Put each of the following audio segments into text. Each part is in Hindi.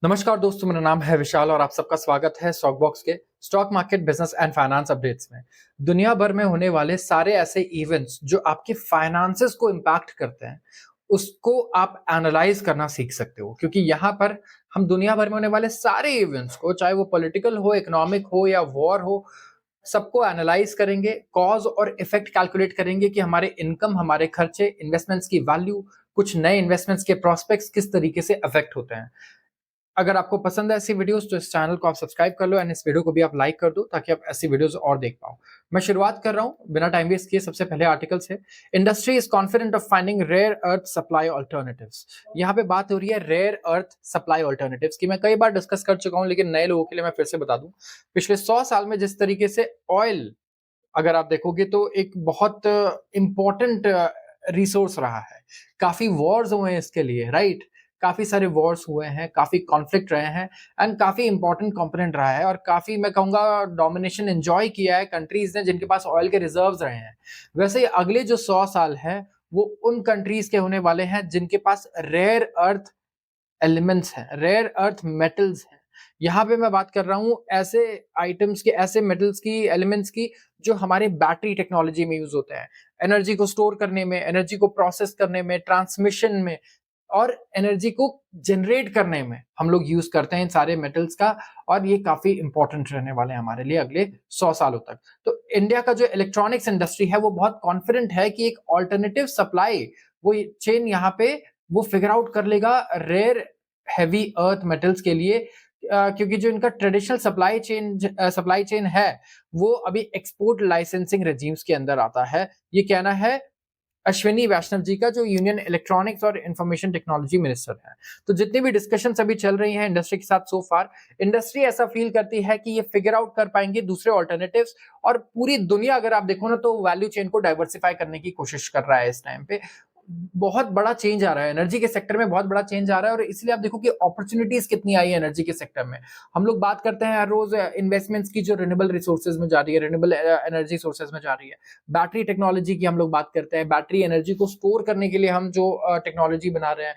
नमस्कार दोस्तों, मेरा नाम है विशाल और आप सबका स्वागत है स्टॉक बॉक्स के stock market business and finance updates में। दुनिया भर में होने वाले सारे ऐसे इवेंट्स जो आपके फाइनेंसेस को इम्पैक्ट करते हैं, उसको आप एनालाइज करना सीख सकते हो, क्योंकि यहाँ पर हम दुनिया भर में होने वाले सारे इवेंट्स को, चाहे वो पॉलिटिकल हो, इकोनॉमिक हो या वॉर हो, सबको एनालाइज करेंगे, कॉज और इफेक्ट कैलकुलेट करेंगे कि हमारे इनकम, हमारे खर्चे, इन्वेस्टमेंट्स की वैल्यू, कुछ नए इन्वेस्टमेंट्स के प्रोस्पेक्ट्स किस तरीके से अफेक्ट होते हैं। अगर आपको पसंद है ऐसी वीडियोस तो इस चैनल को आप सब्सक्राइब कर लो एंड इस वीडियो को भी आप लाइक कर दो ताकि आप ऐसी वीडियोस और देख पाओ। मैं शुरुआत कर रहा हूं बिना टाइम वेस्ट किए। सबसे पहले आर्टिकल से, industry is confident of finding rare earth supply alternatives. यहाँ पे बात हो रही है रेयर अर्थ सप्लाई ऑल्टरनेटिव्स की। मैं कई बार डिस्कस कर चुका हूं लेकिन नए लोगों के लिए मैं फिर से बता दूं। पिछले 100 साल में जिस तरीके से ऑयल, अगर आप देखोगे तो एक बहुत इंपॉर्टेंट रिसोर्स रहा है। काफी वॉर्स हुए हैं इसके लिए, राइट? काफी सारे वॉर्स हुए हैं, काफी कॉन्फ्लिक्ट रहे हैं एंड काफी इंपॉर्टेंट कंपोनेंट रहा है और काफी, मैं कहूंगा, डोमिनेशन एंजॉय किया है कंट्रीज ने जिनके पास ऑयल के रिजर्व्स रहे हैं। वैसे ही अगले जो 100 साल है वो उन कंट्रीज के होने वाले हैं जिनके पास रेयर अर्थ एलिमेंट्स हैं, रेयर अर्थ मेटल्स हैं। यहाँ पे मैं बात कर रहा हूँ ऐसे आइटम्स की, ऐसे मेटल्स की, एलिमेंट्स की जो हमारे बैटरी टेक्नोलॉजी में यूज होते हैं, एनर्जी को स्टोर करने में, एनर्जी को प्रोसेस करने में, ट्रांसमिशन में और एनर्जी को जनरेट करने में हम लोग यूज करते हैं इन सारे मेटल्स का। और ये काफी इंपॉर्टेंट रहने वाले हैं हमारे लिए अगले 100 सालों तक। तो इंडिया का जो इलेक्ट्रॉनिक्स इंडस्ट्री है वो बहुत कॉन्फिडेंट है कि एक ऑल्टरनेटिव सप्लाई, वो चेन यहाँ पे वो फिगर आउट कर लेगा रेयर हैवी अर्थ मेटल्स के लिए। क्योंकि जो इनका ट्रेडिशनल सप्लाई चेन है वो अभी एक्सपोर्ट लाइसेंसिंग रेजिम्स के अंदर आता है। ये कहना है अश्विनी वैष्णव जी का, जो यूनियन इलेक्ट्रॉनिक्स और इंफॉर्मेशन टेक्नोलॉजी मिनिस्टर है। तो जितनी भी डिस्कशन अभी चल रही हैं इंडस्ट्री के साथ सो फार, इंडस्ट्री ऐसा फील करती है कि ये फिगर आउट कर पाएंगे दूसरे ऑल्टरनेटिव्स। और पूरी दुनिया, अगर आप देखो ना, तो वैल्यू चेन को डाइवर्सिफाई करने की कोशिश कर रहा है इस टाइम पे। बहुत बड़ा चेंज आ रहा है एनर्जी के सेक्टर में, बहुत बड़ा चेंज आ रहा है और इसलिए आप देखो कि अपॉर्चुनिटीज कितनी आई है एनर्जी के सेक्टर में। हम लोग बात करते हैं हर रोज इन्वेस्टमेंट्स की जो रिन्यूएबल रिसोर्सेज में जा रही है, रिन्यूएबल एनर्जी सोर्सेज में जा रही है। बैटरी टेक्नोलॉजी की हम लोग बात करते हैं, बैटरी एनर्जी को स्टोर करने के लिए हम जो टेक्नोलॉजी बना रहे हैं,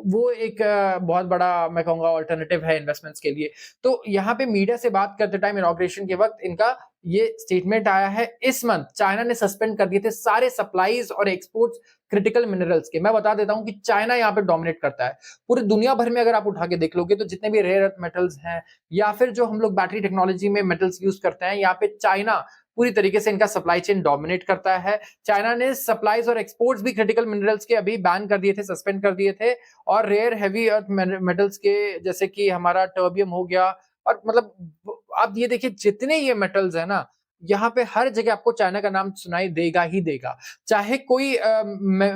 वो एक बहुत बड़ा, मैं कहूंगा, ऑल्टरनेटिव है इन्वेस्टमेंट्स के लिए। तो यहाँ पे मीडिया से बात करते टाइम इनॉग्रेशन के वक्त इनका ये स्टेटमेंट आया है, इस मंथ चाइना ने सस्पेंड कर दिए थे सारे सप्लाईज और एक्सपोर्ट्स क्रिटिकल मिनरल्स के। मैं बता देता हूं कि चाइना यहाँ पे डोमिनेट करता है पूरी दुनिया भर में। अगर आप उठा के देख लोगे तो जितने भी रेयर अर्थ मेटल्स हैं या फिर जो हम लोग बैटरी टेक्नोलॉजी में मेटल्स यूज करते हैं, यहाँ पे चाइना पूरी तरीके से इनका सप्लाई चेन डोमिनेट करता है। चाइना ने सप्लाईज और एक्सपोर्ट्स भी क्रिटिकल मिनरल्स के अभी बैन कर दिए थे, सस्पेंड कर दिए थे। और रेयर हैवी अर्थ मेटल्स के, जैसे कि हमारा टर्बियम हो गया, और मतलब आप ये देखिए जितने ये मेटल्स है ना, यहाँ पे हर जगह आपको चाइना का नाम सुनाई देगा ही देगा। चाहे कोई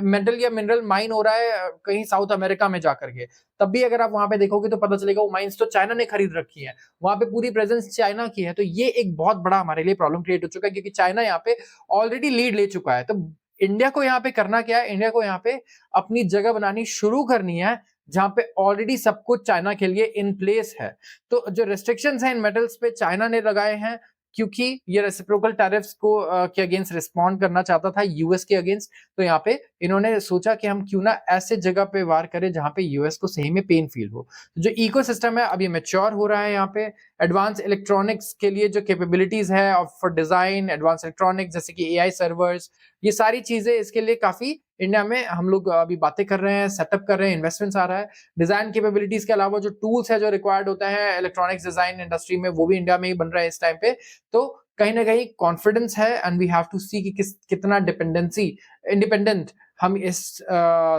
मेटल या मिनरल माइन हो रहा है कहीं साउथ अमेरिका में जाकर के, तब भी अगर आप वहां पे देखोगे तो पता चलेगा वो माइंस तो चाइना ने खरीद रखी है, वहां पे पूरी प्रेजेंस चाइना की है। तो ये एक बहुत बड़ा हमारे लिए प्रॉब्लम क्रिएट हो चुका है क्योंकि चाइना यहाँ पे ऑलरेडी लीड ले चुका है। तो इंडिया को यहाँ पे करना क्या है, इंडिया को यहाँ पे अपनी जगह बनानी शुरू करनी है जहां पे ऑलरेडी सब कुछ चाइना के लिए इन प्लेस है। तो जो रेस्ट्रिक्शंस हैं इन मेटल्स पे चाइना ने लगाए हैं, क्योंकि ये रेसिप्रोकल टैरिफ्स को के अगेंस्ट रिस्पॉन्ड करना चाहता था यूएस के अगेंस्ट। तो यहाँ पे इन्होंने सोचा कि हम क्यों ना ऐसे जगह पे वार करें जहां पे यूएस को सही में पेन फील हो। तो जो इकोसिस्टम है अभी मैच्योर हो रहा है यहाँ पे। एडवांस इलेक्ट्रॉनिक्स के लिए जो कैपेबिलिटीज है फॉर डिजाइन, एडवांस इलेक्ट्रॉनिक्स जैसे कि एआई सर्वर्स, ये सारी चीजें इसके लिए काफी इंडिया में हम लोग अभी बातें कर रहे हैं, सेटअप कर रहे हैं, इन्वेस्टमेंट्स आ रहा है। डिजाइन कैपेबिलिटीज के अलावा जो टूल्स है जो रिक्वायर्ड होता है इलेक्ट्रॉनिक्स डिजाइन इंडस्ट्री में, वो भी इंडिया में ही बन रहा है इस टाइम पे। तो कहीं ना कहीं कॉन्फिडेंस है एंड वी हैव टू सी कि कितना इंडिपेंडेंट हम इस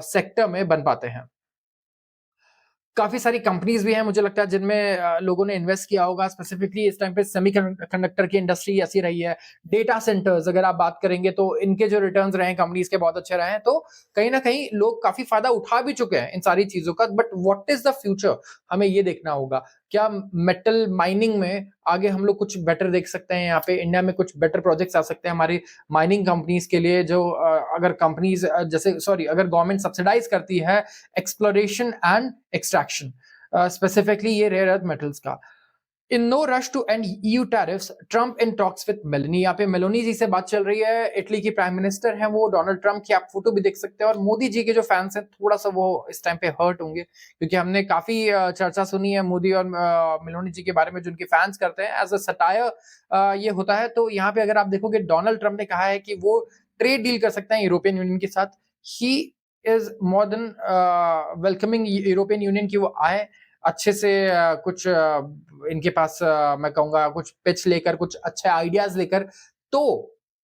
सेक्टर में बन पाते हैं। काफी सारी कंपनीज भी हैं मुझे लगता है जिनमें लोगों ने इन्वेस्ट किया होगा। स्पेसिफिकली इस टाइम पे सेमीकंडक्टर की इंडस्ट्री ऐसी रही है। डेटा सेंटर्स अगर आप बात करेंगे तो इनके जो रिटर्न्स रहे हैं कंपनीज के बहुत अच्छे रहे हैं। तो कहीं ना कहीं लोग काफी फायदा उठा भी चुके हैं इन सारी चीजों का। But what is the future, हमें ये देखना होगा। क्या मेटल माइनिंग में आगे हम लोग कुछ बेटर देख सकते हैं, यहाँ पे इंडिया में कुछ बेटर प्रोजेक्ट्स आ सकते हैं हमारी माइनिंग कंपनीज के लिए, जो अगर कंपनीज जैसे अगर गवर्नमेंट सब्सिडाइज करती है एक्सप्लोरेशन एंड एक्सट्रैक्शन, स्पेसिफिकली ये रेयर अर्थ मेटल्स का। In no rush to end EU tariffs, Trump in talks with Meloni. यहाँ पे मेलोनी जी से बात चल रही है, इटली की प्राइम मिनिस्टर हैं वो, डोनाल्ड ट्रम्प की आप फोटो भी देख सकते हैं। और मोदी जी के जो फैंस हैं थोड़ा सा वो इस टाइम पे हर्ट होंगे, क्योंकि हमने काफी चर्चा सुनी है मोदी और मेलोनी जी के बारे में, जो उनके फैंस करते हैं एज अ सटायर ये होता है। तो यहाँ पे अगर आप देखोगे, डोनाल्ड ट्रम्प ने कहा है कि वो ट्रेड डील कर सकते हैं यूरोपियन यूनियन के साथ। He is more than welcoming European union की वो आए अच्छे से, कुछ इनके पास मैं कहूंगा कुछ पिच लेकर, कुछ अच्छे आइडियाज लेकर, तो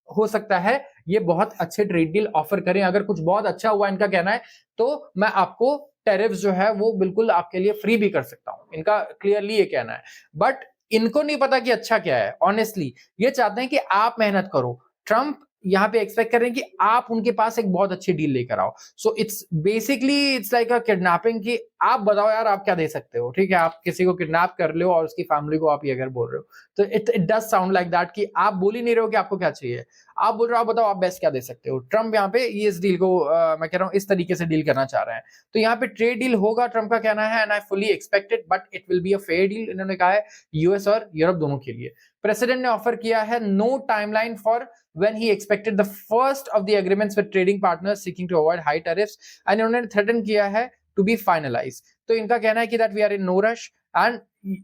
हो सकता है ये बहुत अच्छे ट्रेड डील ऑफर करें। अगर कुछ बहुत अच्छा हुआ, इनका कहना है, तो मैं आपको टैरिफ जो है वो बिल्कुल आपके लिए फ्री भी कर सकता हूं, इनका क्लियरली ये कहना है। बट इनको नहीं पता कि अच्छा क्या है, ऑनेस्टली ये चाहते हैं कि आप मेहनत करो। ट्रम्प यहाँ पे एक्सपेक्ट कर रहे हैं कि आप उनके पास एक बहुत अच्छी डील लेकर आओ। So it's basically it's like a kidnapping, कि आप बताओ यार आप क्या दे सकते हो। ठीक है, आप किसी को किडनैप कर लो और उसकी फैमिली को आप ये अगर बोल रहे हो, तो it does sound like that कि आप बोल ही नहीं रहे हो कि आपको क्या चाहिए, आप बोल रहे हो आप बताओ आप बेस्ट क्या दे सकते हो। ट्रम्प यहाँ पे ये इस डील को मैं कह रहा हूँ इस तरीके से डील करना चाह रहे हैं। तो यहाँ पे ट्रेड डील होगा, ट्रम्प का कहना है, and I fully expect it, but it will be a fair deal, इन्होंने कहा है, यूएस और यूरोप दोनों के लिए। प्रेसिडेंट ने ऑफर किया है no timeline for when he expected the first of the agreements with trading partners seeking to avoid high tariffs, and इन्होंने threaten किया है to be finalized। तो इनका कहना है कि that we are in no rush, and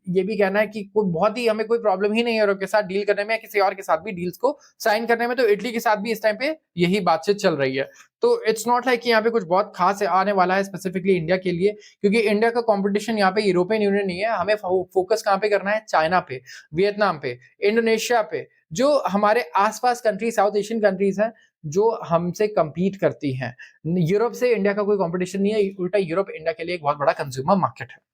ये भी कहना है कि कोई बहुत ही हमें कोई प्रॉब्लम ही नहीं है यूरोप के साथ डील करने में या किसी और के साथ भी डील्स को साइन करने में। तो इटली के साथ भी इस टाइम पे यही बातचीत चल रही है। तो इट्स नॉट लाइक कि यहाँ पे कुछ बहुत खास आने वाला है स्पेसिफिकली इंडिया के लिए, क्योंकि इंडिया का कंपटीशन यहाँ पे यूरोपियन यूनियन नहीं है। हमें फोकस कहाँ पे करना है, चाइना पे, वियतनाम पे, इंडोनेशिया पे, जो हमारे आसपास कंट्री, साउथ एशियन कंट्रीज हैं जो हमसे compete करती हैं। यूरोप से इंडिया का कोई कंपटीशन नहीं है, उल्टा यूरोप इंडिया के लिए एक बहुत बड़ा कंज्यूमर मार्केट है।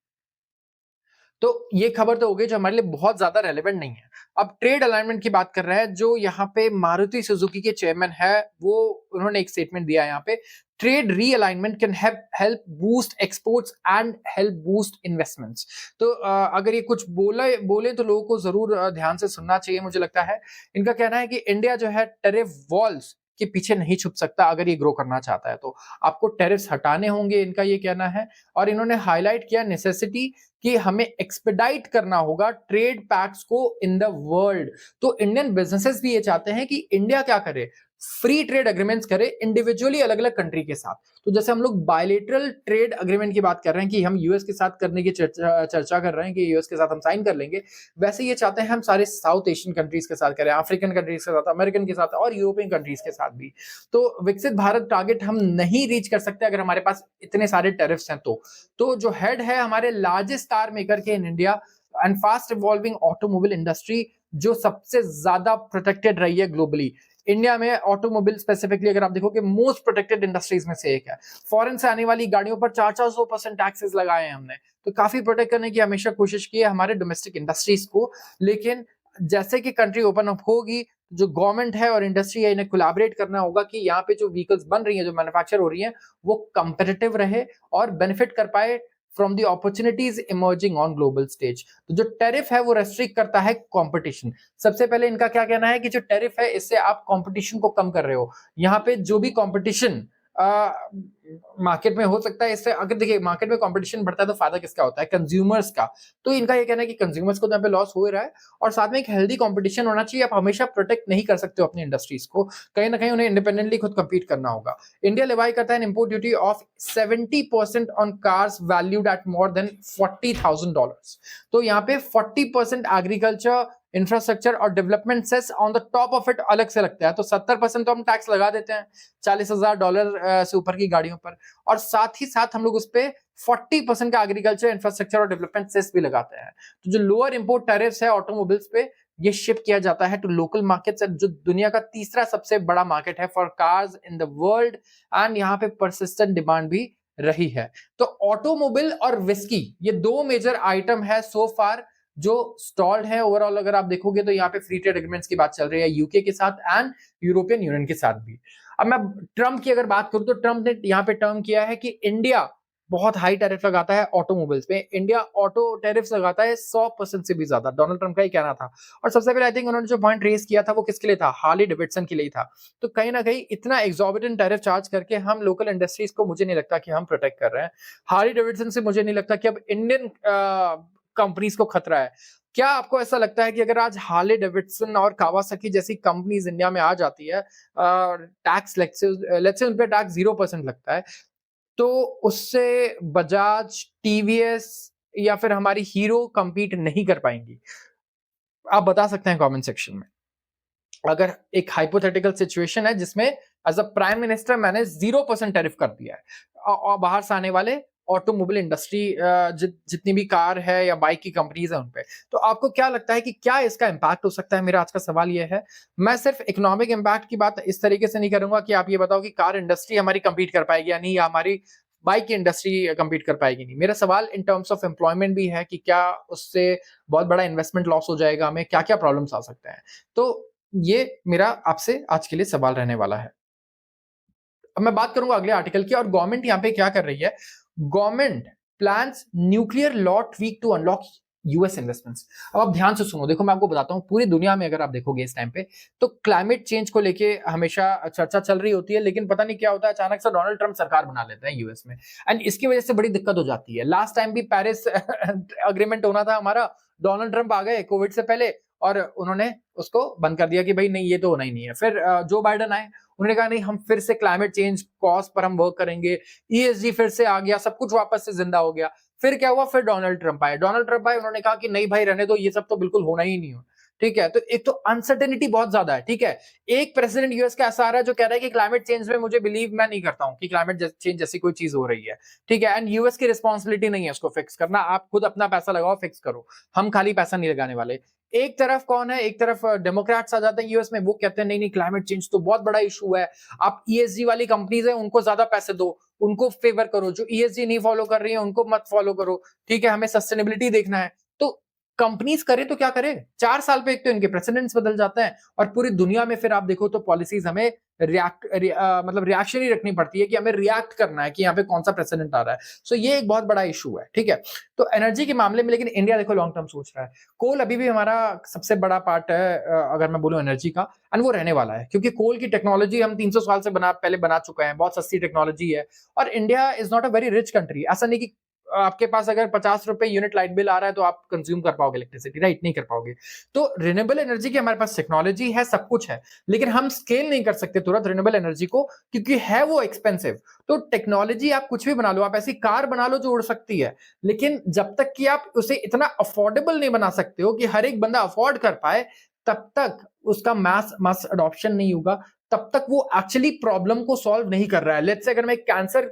तो ये खबर तो हो गई जो हमारे लिए बहुत ज्यादा रेलेवेंट नहीं है। अब ट्रेड अलाइनमेंट की बात कर रहे हैं, जो यहाँ पे मारुति सुजुकी के चेयरमैन है वो, उन्होंने एक स्टेटमेंट दिया है यहाँ पे, trade realignment can help boost exports and help boost investments. तो अगर ये कुछ बोले तो लोगों को जरूर ध्यान से सुनना चाहिए, मुझे लगता है। इनका कहना है कि इंडिया जो है टैरिफ वॉल्स के पीछे नहीं छुप सकता, अगर ये ग्रो करना चाहता है तो आपको टैरिफ्स हटाने होंगे, इनका ये कहना है। और इन्होंने हाईलाइट किया नेसेसिटी कि हमें एक्सपेडाइट करना होगा ट्रेड पैक्स को इन द वर्ल्ड। तो इंडियन बिजनेसेस भी ये चाहते हैं कि इंडिया क्या करे, फ्री ट्रेड अग्रीमेंट्स करे इंडिविजुअली अलग अलग कंट्री के साथ। तो जैसे हम लोग बायलेटरल ट्रेड अग्रीमेंट की बात कर रहे हैं कि हम यूएस के साथ करने की चर्चा कर रहे हैं कि यूएस के साथ हम साइन कर लेंगे, वैसे ये चाहते हैं हम सारे साउथ एशियन कंट्रीज के साथ करें, अफ्रीकन कंट्रीज के साथ, अमेरिकन के साथ और यूरोपियन कंट्रीज के साथ भी। तो विकसित भारत टारगेट हम नहीं रीच कर सकते अगर हमारे पास इतने सारे टैरिफ्स हैं। तो जो हेड है हमारे लार्जेस्ट कार मेकर के in India and fast evolving automobile industry, जो सबसे ज्यादा प्रोटेक्टेड रही है ग्लोबली। इंडिया में ऑटोमोबाइल स्पेसिफिकली अगर आप देखोगे मोस्ट प्रोटेक्टेड इंडस्ट्रीज में से एक है। फॉरेन से आने वाली गाड़ियों पर 400% टैक्सेस लगाए हैं हमने, तो काफी प्रोटेक्ट करने की हमेशा कोशिश की है हमारे डोमेस्टिक इंडस्ट्रीज को। लेकिन जैसे कि कंट्री ओपन अप होगी, जो गवर्नमेंट है और इंडस्ट्री है, इन्हें कोलैबोरेट करना होगा कि यहाँ पे जो व्हीकल्स बन रही है, जो मैन्युफैक्चर हो रही है, वो कंपेटिटिव रहे और बेनिफिट कर पाए from the opportunities emerging on global stage. तो जो टैरिफ है वो रेस्ट्रिक्ट करता है कंपटीशन। सबसे पहले इनका क्या कहना है कि जो टैरिफ है इससे आप कंपटीशन को कम कर रहे हो। यहाँ पे जो भी कंपटीशन मार्केट में हो सकता है, इससे अगर देखिए मार्केट में कंपटीशन बढ़ता है तो फायदा किसका होता है, कंज्यूमर्स का। तो इनका ये कहना है कि कंज्यूमर्स को तो यहाँ पे लॉस हो ही रहा है, और साथ में एक हेल्दी कंपटीशन होना चाहिए। आप हमेशा प्रोटेक्ट नहीं कर सकते हो अपनी इंडस्ट्रीज को, कहीं ना कहीं उन्हें इंडिपेंडेंटली खुद compete करना होगा। इंडिया लेवाई करता है import duty of 70% on cars valued at more than $40,000। तो यहाँ पे 40% एग्रीकल्चर, इंफ्रास्ट्रक्चर और development cess on the top of it अलग से लगता है। तो 70% तो हम टैक्स लगा देते हैं $40,000 से ऊपर की गाड़ियों पर, और साथ ही साथ हम लोग उस पर 40% का एग्रीकल्चर, इंफ्रास्ट्रक्चर और डेवलपमेंट सेस भी लगाते हैं। तो जो लोअर इंपोर्ट टैरिफ्स है ऑटोमोबाइल्स पे, ये शिप किया जाता है टू लोकल मार्केट्स, जो दुनिया का तीसरा सबसे बड़ा मार्केट है for cars in the world, and यहाँ पे परसिस्टेंट डिमांड भी रही है। तो ऑटोमोबाइल और विस्की, ये दो मेजर आइटम है सो फार जो स्टॉल्ड है। ओवरऑल अगर आप देखोगे तो यहाँ पे फ्री ट्रेड एग्रीमेंट्स की बात चल रही है यूके के साथ एंड यूरोपियन यूनियन के साथ भी। अब मैं ट्रम्प की अगर बात करूं तो ट्रम्प ने यहाँ पे टर्म किया है कि इंडिया बहुत हाई टैरिफ लगाता है ऑटोमोबाइल्स पे, इंडिया ऑटो टैरिफ लगाता है 100% से भी ज्यादा, डोनाल्ड ट्रम्प का ही कहना था। और सबसे पहले आई थिंक उन्होंने जो पॉइंट रेज किया था वो किसके लिए था, हार्ली डेविडसन के लिए था। तो कहीं ना कहीं इतना एग्जॉर्बिटेंट टैरिफ चार्ज करके हम लोकल इंडस्ट्रीज को, मुझे नहीं लगता कि हम प्रोटेक्ट कर रहे हैं। हार्ली डेविडसन से मुझे नहीं लगता कि अब इंडियन कंपनीज को खतरा है। क्या आपको ऐसा लगता है कि अगर आज हार्ले डेविडसन और कावासाकी जैसी कंपनीज इंडिया में आ जाती है, टैक्स लेट्स से उन पे टैक्स 0% लगता है, तो उससे बजाज, टीवीएस या फिर हमारी हीरो compete नहीं कर पाएंगी? आप बता सकते हैं कमेंट सेक्शन में। अगर एक हाइपोथेटिकल सिचुएशन है जिसमें एज अ प्राइम मिनिस्टर मैंने 0% टैरिफ कर दिया है और बाहर से आने वाले ऑटोमोबाइल इंडस्ट्री जितनी भी कार है या बाइक की कंपनीज है उन पे, तो आपको क्या लगता है कि क्या इसका इंपैक्ट हो सकता है? मेरा आज का सवाल ये है। मैं सिर्फ इकोनॉमिक इंपैक्ट की बात इस तरीके से नहीं करूंगा कि आप ये बताओ कि कार इंडस्ट्री हमारी कंपीट कर पाएगी या नहीं, या हमारी बाइक की इंडस्ट्री कंपीट कर पाएगी नहीं। मेरा सवाल इन टर्म्स ऑफ एम्प्लॉयमेंट भी है कि क्या उससे बहुत बड़ा इन्वेस्टमेंट लॉस हो जाएगा, हमें क्या क्या प्रॉब्लम्स आ सकते हैं। तो ये मेरा आपसे आज के लिए सवाल रहने वाला है। अब मैं बात करूंगा अगले आर्टिकल की, और गवर्नमेंट यहां पे क्या कर रही है। Government plans nuclear law tweak to unlock US investments. अब आप ध्यान से सुनो, देखो मैं आपको बताता हूं, पूरी दुनिया में अगर आप देखोगे इस टाइम पे, तो क्लाइमेट चेंज को लेके हमेशा चर्चा चल रही होती है, लेकिन पता नहीं क्या होता है, अचानक से डोनाल्ड ट्रंप सरकार बना लेते हैं यूएस में, एंड इसकी वजह से बड़ी दिक्कत हो जाती है। लास्ट टाइम भी पेरिस अग्रीमेंट होना था हमारा, डोनाल्ड ट्रंप आ गए कोविड से पहले और उन्होंने उसको बंद कर दिया कि भाई नहीं, ये तो होना ही नहीं है। फिर जो बाइडन आए, उन्होंने कहा नहीं, हम फिर से क्लाइमेट चेंज कॉज पर हम वर्क करेंगे, ईएसजी फिर से आ गया, सब कुछ वापस से जिंदा हो गया। फिर क्या हुआ, फिर डोनाल्ड ट्रंप आए, उन्होंने कहा कि नहीं भाई रहने दो, ये सब तो बिल्कुल होना ही नहीं हो। ठीक है, तो एक तो अनसर्टेनिटी बहुत ज्यादा है। ठीक है, एक प्रेसिडेंट यूएस का ऐसा आ रहा है जो कह रहा है कि क्लाइमेट चेंज में मुझे बिलीव मैं नहीं करता हूं कि क्लाइमेट चेंज जैसी कोई चीज हो रही है। ठीक है, एंड यूएस की रिस्पॉन्सिबिलिटी नहीं है उसको फिक्स करना, आप खुद अपना पैसा लगाओ, फिक्स करो, हम खाली पैसा नहीं लगाने वाले। एक तरफ कौन है, एक तरफ डेमोक्रेट्स आ जाते हैं यूएस में, वो कहते हैं नहीं नहीं, क्लाइमेट चेंज तो बहुत बड़ा इशू है, आप ईएसजी वाली कंपनीज है उनको ज्यादा पैसे दो, उनको फेवर करो, जो ईएसजी नहीं फॉलो कर रही है उनको मत फॉलो करो। ठीक है, हमें सस्टेनेबिलिटी देखना है। तो कंपनीज करे तो क्या करे, 4 साल पे एक तो इनके प्रेसिडेंट्स बदल जाते हैं, और पूरी दुनिया में फिर आप देखो तो पॉलिसीज हमें मतलब रिएक्शन ही रखनी पड़ती है कि हमें रिएक्ट करना है कि यहाँ पे कौन सा प्रेसिडेंट आ रहा है। सो ये एक बहुत बड़ा इशू है। ठीक है, तो एनर्जी के मामले में लेकिन इंडिया देखो लॉन्ग टर्म सोच रहा है। कोल अभी भी हमारा सबसे बड़ा पार्ट है, अगर मैं बोलूं एनर्जी का, एंड वो रहने वाला है, क्योंकि कोल की टेक्नोलॉजी हम 300 साल से पहले बना चुके हैं, बहुत सस्ती टेक्नोलॉजी है। और India is not a very rich country, ऐसा नहीं कि आपके पास अगर 50 रुपए यूनिट लाइट बिल आ रहा है तो आप कंज्यूम कर पाओगे इलेक्ट्रिसिटी, राइट? नहीं कर पाओगे। तो रिन्यूएबल एनर्जी की हमारे पास टेक्नोलॉजी है, सब कुछ है, लेकिन हम स्केल नहीं कर सकते तुरंत रिन्यूएबल एनर्जी को, क्योंकि है वो एक्सपेंसिव। तो टेक्नोलॉजी आप कुछ भी बना लो, आप ऐसी कार बना लो जो उड़ सकती है, लेकिन जब तक कि आप उसे इतना अफोर्डेबल नहीं बना सकते हो कि हर एक बंदा अफोर्ड कर पाए, तब तक उसका मास अडॉप्शन नहीं होगा, तब तक वो एक्चुअली प्रॉब्लम को सॉल्व नहीं कर रहा है। लेट्स से अगर मैं कैंसर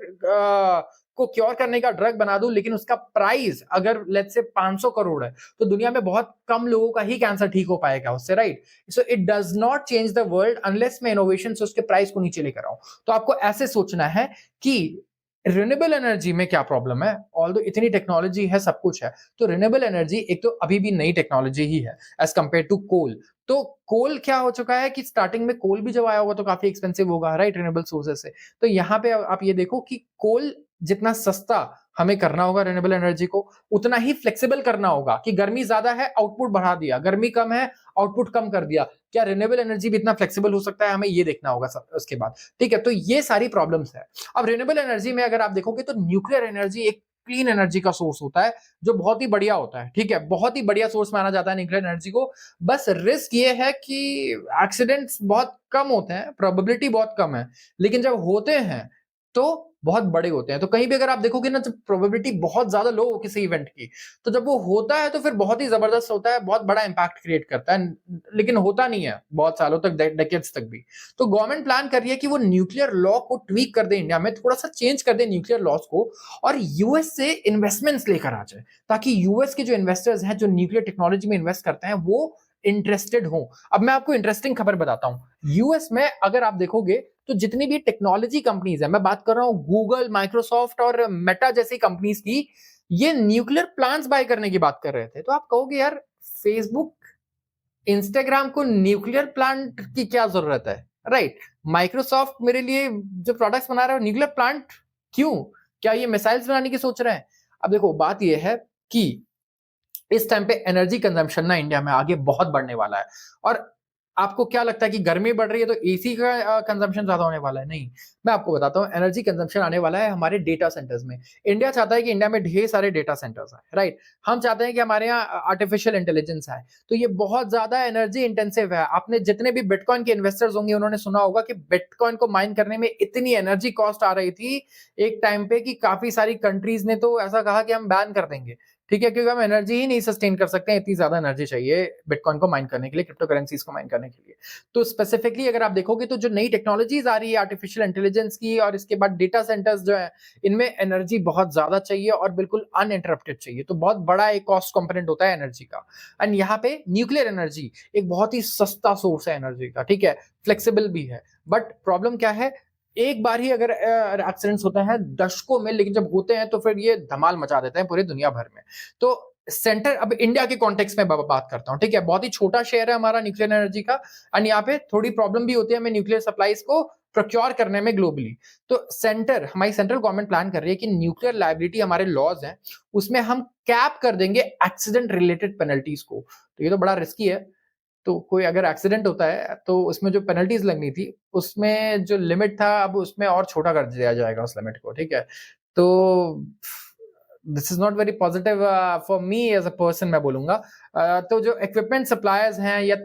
को क्योर करने का ड्रग बना दूं, लेकिन उसका प्राइस अगर लेट्स से 500 करोड़ है, तो दुनिया में बहुत कम लोगों का ही कैंसर ठीक हो पाएगा उससे, right? So it does not change the world unless मैं इनोवेशन से उसके प्राइस को नीचे लेकर आऊं। तो आपको ऐसे सोचना है कि रिन्यूएबल एनर्जी में क्या प्रॉब्लम है, ऑल्दो इतनी टेक्नोलॉजी है, सब कुछ है, तो रिन्यूएबल एनर्जी एक तो अभी भी नई टेक्नोलॉजी ही है एज कंपेयर टू कोल। तो कोल क्या हो चुका है कि स्टार्टिंग में कोल भी जब आया होगा तो काफी एक्सपेंसिव होगा, राइट, रिन्यूएबल सोर्सेस से। तो यहाँ पे आप ये देखो कि कोल जितना सस्ता हमें करना होगा रिन्यूएबल एनर्जी को, उतना ही फ्लेक्सिबल करना होगा कि गर्मी ज्यादा है आउटपुट बढ़ा दिया, गर्मी कम है आउटपुट कम कर दिया। क्या रिन्यूएबल एनर्जी भी इतना फ्लेक्सिबल हो सकता है, हमें ये देखना होगा उसके बाद। ठीक है, तो ये सारी प्रॉब्लम्स है। अब रिन्यूएबल एनर्जी में अगर आप देखोगे तो न्यूक्लियर एनर्जी एक क्लीन एनर्जी का सोर्स होता है जो बहुत ही बढ़िया होता है। ठीक है, बहुत ही बढ़िया सोर्स माना जाता है न्यूक्लियर एनर्जी को। बस रिस्क ये है कि एक्सीडेंट्स बहुत कम होते हैं, प्रोबेबिलिटी बहुत कम है, लेकिन जब होते हैं तो बहुत बड़े होते हैं। तो कहीं भी अगर आप देखोगे ना, जब प्रोबेबिलिटी बहुत ज्यादा लो हो किसी इवेंट की, तो जब वो होता है तो फिर बहुत ही जबरदस्त होता है, बहुत बड़ा इंपैक्ट क्रिएट करता है, लेकिन होता नहीं है बहुत सालों तक, डेकेड्स तक भी। तो गवर्नमेंट प्लान कर रही है कि वो न्यूक्लियर लॉ को ट्वीक कर दे, इंडिया में थोड़ा सा चेंज कर दे न्यूक्लियर लॉस को, और यूएस से इन्वेस्टमेंट्स लेकर आ जाए, ताकि यूएस के जो इन्वेस्टर्स हैं जो न्यूक्लियर टेक्नोलॉजी में इन्वेस्ट करते हैं वो इंटरेस्टेड हो। अब मैं आपको इंटरेस्टिंग खबर बताता हूं, यूएस में अगर आप देखोगे तो जितनी भी टेक्नोलॉजी कंपनीज है, मैं बात कर रहा हूं गूगल, माइक्रोसॉफ्ट और मेटा जैसी कंपनीज की, ये न्यूक्लियर प्लांट्स बाय करने की बात कर रहे थे। तो आप कहोगे यार, फेसबुक, इंस्टाग्राम को न्यूक्लियर प्लांट की क्या जरूरत है, राइट? माइक्रोसॉफ्ट मेरे लिए जो प्रोडक्ट्स बना रहा है न्यूक्लियर प्लांट क्यों? क्या ये मिसाइल्स बनाने की सोच रहे हैं? अब देखो बात ये है कि इस टाइम पे एनर्जी कंजम्पशन ना इंडिया में आगे बहुत बढ़ने वाला है, और आपको क्या लगता है कि गर्मी बढ़ रही है तो एसी का कंजम्पशन ज्यादा होने वाला है? नहीं, मैं आपको बताता हूँ, एनर्जी कंजम्पशन आने वाला है हमारे डेटा सेंटर्स में। इंडिया चाहता है कि इंडिया में ढेर सारे डेटा सेंटर्स हैं, राइट? हम चाहते हैं कि हमारे यहाँ आर्टिफिशियल इंटेलिजेंस आए, तो ये बहुत ज्यादा एनर्जी इंटेंसिव है। आपने जितने भी बिटकॉइन के इन्वेस्टर्स होंगे उन्होंने सुना होगा कि बिटकॉइन को माइन करने में इतनी एनर्जी कॉस्ट आ रही थी एक टाइम पे कि काफी सारी कंट्रीज ने तो ऐसा कहा कि हम बैन कर देंगे, ठीक है? क्योंकि हम एनर्जी ही नहीं सस्टेन कर सकते हैं, इतनी ज्यादा एनर्जी चाहिए बिटकॉइन को माइन करने के लिए, क्रिप्टो करेंसीज को माइन करने के लिए। तो स्पेसिफिकली अगर आप देखोगे तो जो नई टेक्नोलॉजीज आ रही है आर्टिफिशियल इंटेलिजेंस की और इसके बाद डेटा सेंटर्स जो है, इनमें एनर्जी बहुत ज्यादा चाहिए और बिल्कुल अनइंटरप्टेड चाहिए। तो बहुत बड़ा एक कॉस्ट कंपोनेंट होता है एनर्जी का। एंड यहाँ पे न्यूक्लियर एनर्जी एक बहुत ही सस्ता सोर्स है एनर्जी का, ठीक है? फ्लेक्सिबल भी है। बट प्रॉब्लम क्या है, एक बार ही अगर एक्सीडेंट्स होते हैं दशकों में, लेकिन जब होते हैं तो फिर ये धमाल मचा देते हैं पूरी दुनिया भर में। तो सेंटर, अब इंडिया के कॉन्टेक्स्ट में बात करता हूं, ठीक है? बहुत ही छोटा शेयर है हमारा न्यूक्लियर एनर्जी का, एंड यहाँ पे थोड़ी प्रॉब्लम भी होती है हमें न्यूक्लियर सप्लाईज को प्रोक्योर करने में ग्लोबली। तो सेंटर, हमारी सेंट्रल गवर्नमेंट प्लान कर रही है कि न्यूक्लियर लायबिलिटी हमारे लॉज हैं उसमें हम कैप कर देंगे एक्सीडेंट रिलेटेड पेनल्टीज को। तो ये तो बड़ा रिस्की है। तो कोई अगर एक्सीडेंट होता है तो उसमें जो पेनल्टीज लगनी थी उसमें जो लिमिट था अब उसमें और छोटा कर दिया जाएगा उस लिमिट को, ठीक है? तो this is not very positive for me as a person, मैं बोलूंगा। तो जो इक्विपमेंट सप्लायर्स हैं या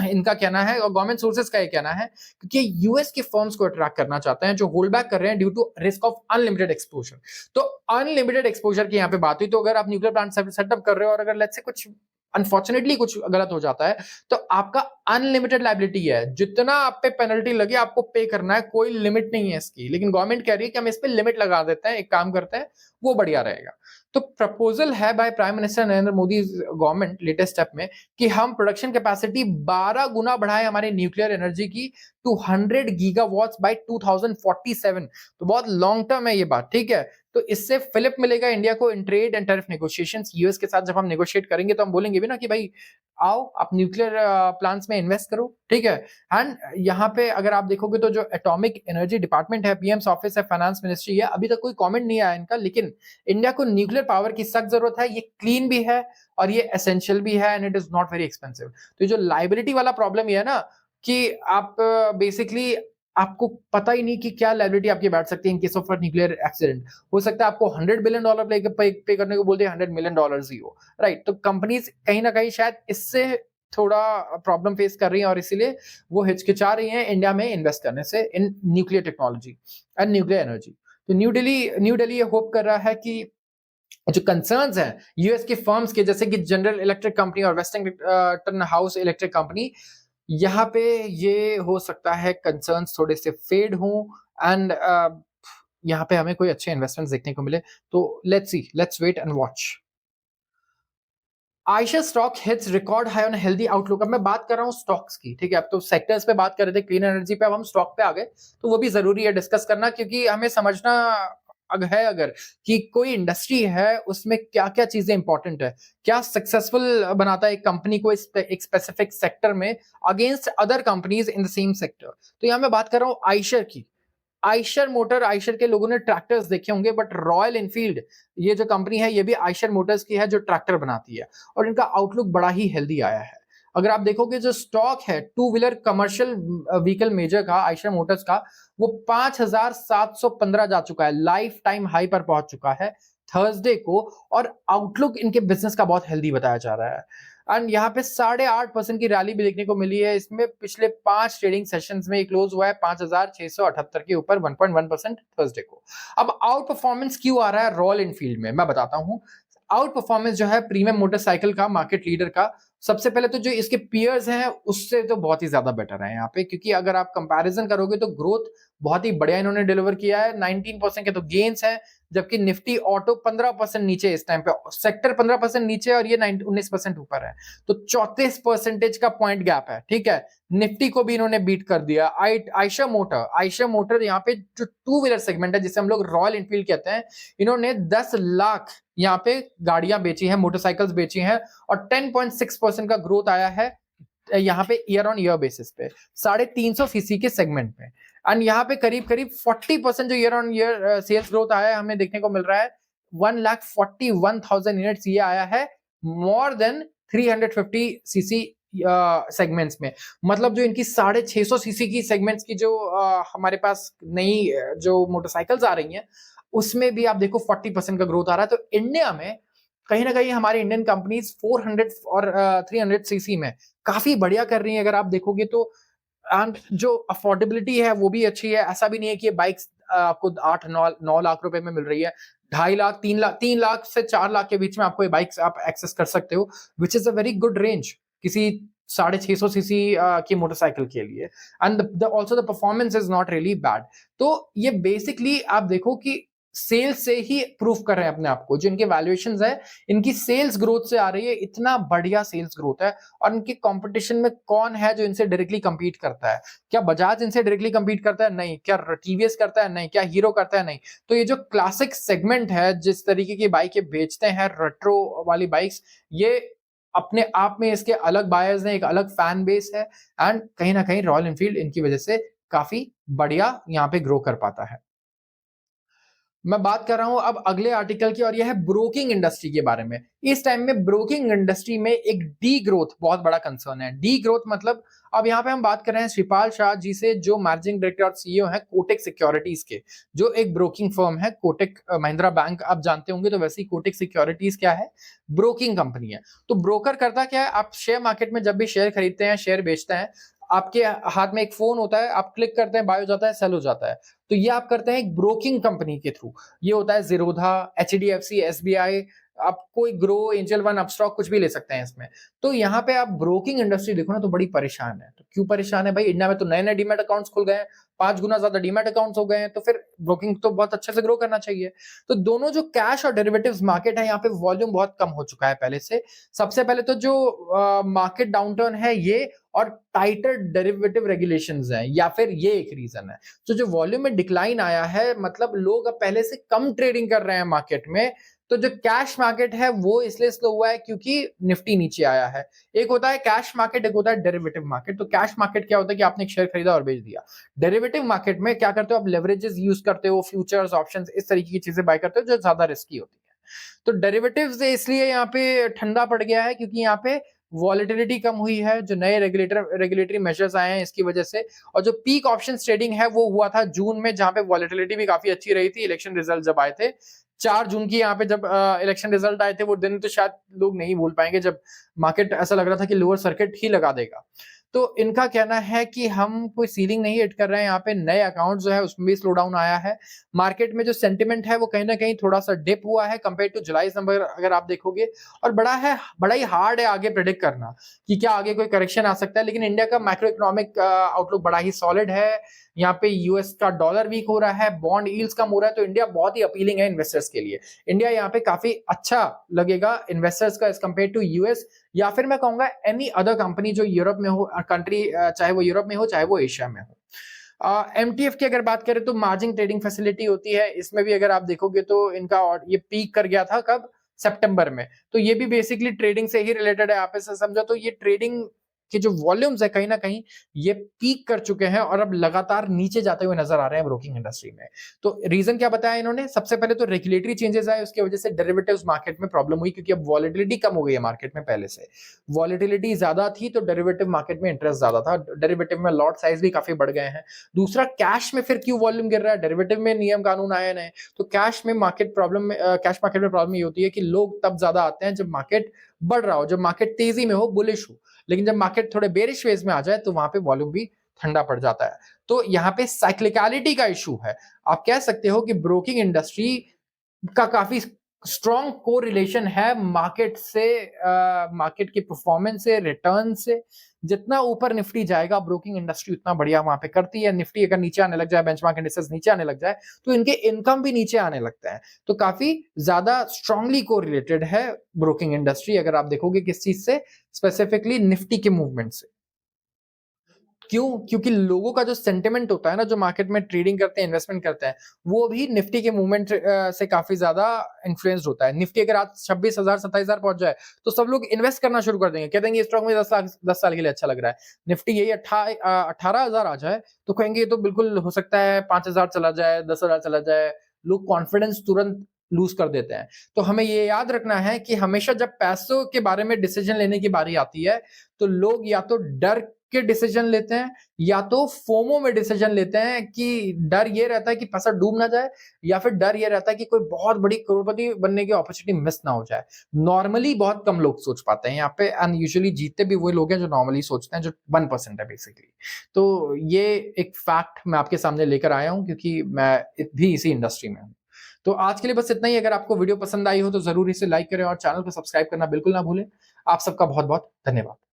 इनका कहना है और गवर्नमेंट सोर्सेज का ये कहना है, क्योंकि यूएस के फर्म्स को अट्रैक्ट करना चाहते हैं जो होल्ड बैक कर रहे हैं due to risk of unlimited exposure. तो अनलिमिटेड एक्सपोजर की यहाँ पे बात हुई, तो अगर आप न्यूक्लियर प्लांट सेटअप कर रहे हो और अगर लेट्स से कुछ अनफॉर्चुनेटली कुछ गलत हो जाता है तो आपका अनलिमिटेड लाइबिलिटी है, जितना आप पे पेनल्टी लगे आपको पे करना है, कोई लिमिट नहीं है इसकी। लेकिन गवर्नमेंट कह रही है कि हम इस पे लिमिट लगा देते हैं, एक काम करते हैं, वो बढ़िया रहेगा। तो प्रपोजल है by prime minister Narendra Modi government latest step में कि हम प्रोडक्शन कैपेसिटी 12 गुना बढ़ाएं हमारे न्यूक्लियर एनर्जी की टू 100 गीगावाट्स बाय 2047। तो बहुत लॉन्ग टर्म है ये बात, ठीक है? तो इससे फिलिप मिलेगा इंडिया को in trade and tariff negotiations. US के साथ जब हम नेगोशिएट करेंगे तो हम बोलेंगे भी ना कि भाई आओ आप न्यूक्लियर प्लांट्स में इन्वेस्ट करो, ठीक है? एंड यहाँ पे अगर आप देखोगे तो जो एटॉमिक एनर्जी डिपार्टमेंट है, पीएम्स ऑफिस है, फाइनेंस मिनिस्ट्री है, अभी तक कोई कमेंट नहीं आया इनका। लेकिन इंडिया को न्यूक्लियर पावर की सख्त जरूरत है, ये क्लीन भी है और ये एसेंशियल भी है and it is not very expensive. तो जो लाइबिलिटी वाला प्रॉब्लम ये है ना कि आप बेसिकली आपको पता ही नहीं कि क्या लायबिलिटी आपकी बैठ सकती है in case of nuclear accident. हो सकता है आपको $100 बिलियन पे करने को बोलते हैं, $100 मिलियन ही हो, राइट? तो कंपनीज कहीं ना कहीं शायद इससे थोड़ा प्रॉब्लम फेस कर रही हैं और इसीलिए वो हिचकिचा रही हैं इंडिया में इन्वेस्ट करने से in nuclear technology and nuclear energy. तो न्यू दिल्ली ये होप कर रहा है कि जो कंसर्न्स हैं यूएस के फर्म्स के, जैसे कि जनरल इलेक्ट्रिक कंपनी और वेस्टिंगटन हाउस इलेक्ट्रिक कंपनी, यहाँ पे ये हो सकता है कंसर्न्स थोड़े से फेड हों एंड यहाँ पे हमें कोई अच्छे इन्वेस्टमेंट्स देखने को मिले। तो let's see, let's wait and watch. Eicher stock hits record high on healthy outlook. अब मैं बात कर रहा हूँ स्टॉक्स की, ठीक है? अब तो सेक्टर्स पे बात कर रहे थे, क्लीन एनर्जी पे, अब हम स्टॉक पे आ गए। तो वो भी जरूरी है डिस्कस करना, क्योंकि हमें समझना अगर कि कोई इंडस्ट्री है उसमें क्या क्या चीजें इंपॉर्टेंट है, क्या सक्सेसफुल बनाता है एक कंपनी को एक स्पेसिफिक सेक्टर में against other companies in the same sector. तो यहाँ मैं बात कर रहा हूँ आयशर की। आयशर मोटर, आयशर के लोगों ने ट्रैक्टर्स देखे होंगे, बट रॉयल इनफील्ड ये जो कंपनी है ये भी आयशर मोटर्स की है जो ट्रैक्टर बनाती है, और इनका आउटलुक बड़ा ही हेल्दी आया है। अगर आप देखोगे जो स्टॉक है two wheeler commercial vehicle major का, आयशर मोटर्स का, वो 5,715 जा चुका है, लाइफ टाइम हाई पर पहुंच चुका है थर्सडे को, और आउटलुक इनके बिजनेस का बहुत हेल्दी बताया जा रहा है। एंड यहाँ पे 8.5% की रैली भी देखने को मिली है। इसमें पिछले 5 ट्रेडिंग सेशंस में क्लोज हुआ है 5,678 के ऊपर, 1.1% थर्सडे को। अब आउट परफॉर्मेंस क्यों आ रहा है रॉयल इनफील्ड में, मैं बताता हूं। आउट परफॉर्मेंस जो है प्रीमियम मोटरसाइकिल का, मार्केट लीडर का, सबसे पहले तो जो इसके पियर्स हैं उससे तो बहुत ही ज्यादा बेटर है यहाँ पे, क्योंकि अगर आप कंपैरिजन करोगे तो ग्रोथ बहुत ही बढ़िया इन्होंने डिलीवर किया है। 19% के तो गेन्स है, जबकि निफ्टी ऑटो 15% नीचे इस टाइम पे, सेक्टर 15% नीचे और ये 19% ऊपर है। तो 34% का पॉइंट गैप है, ठीक है? निफ्टी को भी इन्होंने बीट कर दिया। आयशा मोटर यहाँ पे जो टू व्हीलर सेगमेंट है जिसे हम लोग रॉयल इनफील्ड कहते हैं, इन्होंने 10 लाख यहाँ पे गाड़ियां बेची हैं, मोटरसाइकिल्स बेची हैं, और 10.6% का ग्रोथ आया है यहाँ पे ईयर ऑन ईयर बेसिस पे 350 सीसी के सेगमेंट में। एंड यहाँ पे करीब करीब 40% जो year on year sales growth आया है हमें देखने को मिल रहा है। 1,41,000 यूनिट्स ये आया है, मोर देन 350 सीसी सेगमेंट्स में, मतलब जो इनकी 650 सीसी की सेगमेंट्स की जो हमारे पास नई जो मोटरसाइकिल्स आ रही हैं, उसमें भी आप देखो 40% का ग्रोथ आ रहा है। तो इंडिया में कहीं न कहीं हमारी इंडियन कंपनीज़ 400 और 300 सीसी में काफ़ी बढ़िया कर रही हैं अगर आप देखोगे तो। एंड जो अफोर्डेबिलिटी है वो भी अच्छी है। ऐसा भी नहीं है कि ये बाइक्स आपको 8-9 लाख रुपए में मिल रही है। 2.5 लाख, 3 लाख से 4 लाख के बीच में आपको ये बाइक्स आप एक्सेस कर सकते हो, which is a very good range किसी 650 सीसी की मोटरसाइकिल के लिए। And the also the performance is not really bad. तो ये बेसिकली आप देखो कि सेल्स से ही प्रूव कर रहे हैं अपने आप को। जो इनके वैल्यूएशंस है, इनकी सेल्स ग्रोथ से आ रही है, इतना बढ़िया सेल्स ग्रोथ है। और इनके कंपटीशन में कौन है जो इनसे डायरेक्टली compete करता है? क्या बजाज इनसे डायरेक्टली compete करता है? नहीं। क्या टीवीएस करता है? नहीं। क्या हीरो करता है? नहीं। तो ये जो क्लासिक सेगमेंट है, जिस तरीके की बाइक ये बेचते हैं, रेट्रो वाली बाइक्स, ये अपने आप में इसके अलग बायर्स हैं, एक अलग फैन बेस है। एंड कहीं न कहीं रॉयल एनफील्ड इनकी वजह से काफ़ी बढ़िया यहाँ पे ग्रो कर पाता है। मैं बात कर रहा हूं अब अगले आर्टिकल की, और यह है ब्रोकिंग इंडस्ट्री के बारे में। इस टाइम में ब्रोकिंग इंडस्ट्री में एक डी ग्रोथ बहुत बड़ा कंसर्न है। डी ग्रोथ मतलब, अब यहां पे हम बात कर रहे हैं श्रीपाल शाह जी से, जो मैनेजिंग डायरेक्टर और सीईओ हैं कोटक सिक्योरिटीज के, जो एक ब्रोकिंग फर्म है। कोटक महिंद्रा बैंक आप जानते होंगे, तो वैसे ही कोटक सिक्योरिटीज क्या है? ब्रोकिंग कंपनी है। तो ब्रोकर करता क्या है? आप शेयर मार्केट में जब भी शेयर खरीदते हैं, शेयर बेचते हैं, आपके हाथ में एक फोन होता है, आप क्लिक करते हैं, बाय हो जाता है, सेल हो जाता है। तो ये आप करते हैं एक ब्रोकिंग कंपनी के थ्रू। ये होता है ज़ीरोधा, एचडीएफसी, एसबीआई, आप कोई ग्रो, एंजल वन, अपस्टॉक कुछ भी ले सकते हैं इसमें। तो यहाँ पे आप ब्रोकिंग इंडस्ट्री देखो ना, तो बड़ी परेशान है। तो क्यों परेशान है भाई? इंडिया में तो नए-नए डीमैट अकाउंट्स खुल गए हैं, 5 गुना ज़्यादा डीमैट अकाउंट्स हो गए हैं, तो फिर ब्रोकिंग तो बहुत अच्छे से ग्रो करना चाहिए। तो दोनों जो कैश और डेरिवेटिव्स मार्केट है, यहाँ पे वॉल्यूम बहुत कम हो चुका है पहले से। सबसे पहले तो जो मार्केट डाउनटर्न है ये, और टाइटर डेरिवेटिव रेगुलेशंस हैं, या फिर ये एक रीजन है। तो जो वॉल्यूम में डिक्लाइन आया है, मतलब लोग अब पहले से कम ट्रेडिंग कर रहे हैं मार्केट में। तो जो कैश मार्केट है वो इसलिए स्लो हुआ है क्योंकि निफ्टी नीचे आया है। एक होता है कैश मार्केट, एक होता है डेरिवेटिव मार्केट। तो कैश मार्केट क्या होता है कि आपने एक शेयर खरीदा और बेच दिया। डेरिवेटिव मार्केट में क्या करते हो? आप लेवरेजेस यूज करते हो, फ्यूचर्स, ऑप्शंस, इस तरीके की चीजें बाय करते हो जो ज्यादा रिस्की होती है। तो डेरिवेटिव्स इसलिए यहाँ पे ठंडा पड़ गया है क्योंकि यहाँ पे वॉलेटिलिटी कम हुई है, जो नए रेगुलेटरी मेजर्स आए हैं इसकी वजह से। और जो पीक ऑप्शन ट्रेडिंग है वो हुआ था जून में, जहां पे वॉलेटिलिटी भी काफी अच्छी रही थी। इलेक्शन रिजल्ट जब आए थे 4 जून की, यहाँ पे जब इलेक्शन रिजल्ट आए थे, वो दिन तो शायद लोग नहीं भूल पाएंगे, जब मार्केट ऐसा लग रहा था कि लोअर सर्किट ही लगा देगा। तो इनका कहना है कि हम कोई सीलिंग नहीं हिट कर रहे हैं, यहाँ पे नए अकाउंट जो है उसमें भी स्लो डाउन आया है। मार्केट में जो सेंटिमेंट है वो कहीं ना कहीं थोड़ा सा डिप हुआ है कंपेयर टू जुलाई नंबर अगर आप देखोगे। और बड़ा ही हार्ड है आगे प्रेडिक्ट करना कि क्या आगे कोई करेक्शन आ सकता है। लेकिन इंडिया का मैक्रो इकोनॉमिक आउटलुक बड़ा ही सॉलिड है। यहाँ पे यूएस का डॉलर वीक हो रहा है, बॉन्ड यील्ड्स कम हो रहा है, तो इंडिया बहुत ही अपीलिंग है इन्वेस्टर्स के लिए। इंडिया यहाँ पे काफी अच्छा लगेगा इन्वेस्टर्स का एज कम्पेयर टू यूएस, या फिर मैं कहूंगा एनी अदर कंपनी जो यूरोप में हो, कंट्री, चाहे वो यूरोप में हो चाहे वो एशिया में हो। एमटीएफ की अगर बात करें तो मार्जिन ट्रेडिंग फैसिलिटी होती है, इसमें भी अगर आप देखोगे तो इनका ये पीक कर गया था कब? सितंबर में। तो ये भी बेसिकली ट्रेडिंग से ही रिलेटेड है, आप ऐसा समझो। तो ये ट्रेडिंग के जो वॉल्यूम्स है कहीं ना कहीं ये पीक कर चुके हैं और अब लगातार नीचे जाते हुए नजर आ रहे हैं ब्रोकिंग इंडस्ट्री में। तो रीजन क्या बताया इन्होंने? सबसे पहले तो रेगुलेटरी चेंजेस आए, उसकी वजह से डेरिवेटिव्स मार्केट में प्रॉब्लम हुई क्योंकि अब वॉलेटिलिटी कम हो गई है मार्केट में। पहले से वॉलेटिलिटी ज्यादा थी तो डेरिवेटिव मार्केट में इंटरेस्ट ज्यादा था, डेरिवेटिव में लॉट साइज भी काफी बढ़ गए हैं। दूसरा, कैश में फिर क्यों वॉल्यूम गिर रहा है? डेरिवेटिव में नियम कानून आए नए, तो कैश में मार्केट प्रॉब्लम में, कैश मार्केट में प्रॉब्लम ये होती है कि लोग तब ज्यादा आते हैं जब मार्केट बढ़ रहा हो, जब मार्केट तेजी में हो, बुलिश हो। लेकिन जब मार्केट थोड़े बेरिश फेज में आ जाए तो वहां पे वॉल्यूम भी ठंडा पड़ जाता है। तो यहाँ पे साइक्लिकलिटी का इशू है। आप कह सकते हो कि ब्रोकिंग इंडस्ट्री का काफी स्ट्रॉन्ग को रिलेशन है मार्केट से, मार्केट की परफॉर्मेंस से, रिटर्न से। जितना ऊपर निफ्टी जाएगा ब्रोकिंग इंडस्ट्री उतना बढ़िया वहां पे करती है। निफ्टी अगर नीचे आने लग जाए, बेंचमार्क इंडेक्सेस नीचे आने लग जाए, तो इनके इनकम भी नीचे आने लगता है। तो काफी ज्यादा स्ट्रांगली को रिलेटेड है ब्रोकिंग इंडस्ट्री, अगर आप देखोगे किस चीज से, स्पेसिफिकली निफ्टी के मूवमेंट से। क्यों? क्योंकि लोगों का जो सेंटिमेंट होता है ना, जो मार्केट में ट्रेडिंग करते हैं, इन्वेस्टमेंट करते हैं, वो भी निफ्टी के मूवमेंट से काफी ज्यादा इन्फ्लुएंस्ड होता है। निफ्टी अगर आज 26,000 27,000 पहुंच जाए तो सब लोग इन्वेस्ट करना शुरू कर देंगे, कह देंगे स्टॉक में 10 साल के लिए अच्छा लग रहा है। निफ्टी यही 18,000 आ जाए तो कहेंगे ये तो बिल्कुल हो सकता है 5,000 चला जाए, 10,000 चला जाए। लोग कॉन्फिडेंस तुरंत लूज कर देते हैं। तो हमें ये याद रखना है कि हमेशा जब पैसों के बारे में डिसीजन लेने की बारी आती है, तो लोग या तो डर के डिसीजन लेते हैं या तो फोमो में डिसीजन लेते हैं कि डर ये रहता है कि पैसा डूब ना जाए, या फिर डर ये रहता है कि कोई बहुत बड़ी करोड़पति बनने की अपॉर्चुनिटी मिस ना हो जाए। नॉर्मली बहुत कम लोग सोच पाते हैं यहाँ पे, एंड यूजुअली जीतते भी वही लोग हैं जो नॉर्मली सोचते हैं, जो 1% है बेसिकली। तो ये एक फैक्ट मैं आपके सामने लेकर आया हूँ क्योंकि मैं भी इसी इंडस्ट्री में हूँ। तो आज के लिए बस इतना ही। अगर आपको वीडियो पसंद आई हो तो जरूर इसे लाइक करें और चैनल को सब्सक्राइब करना बिल्कुल ना भूलें। आप सबका बहुत बहुत धन्यवाद।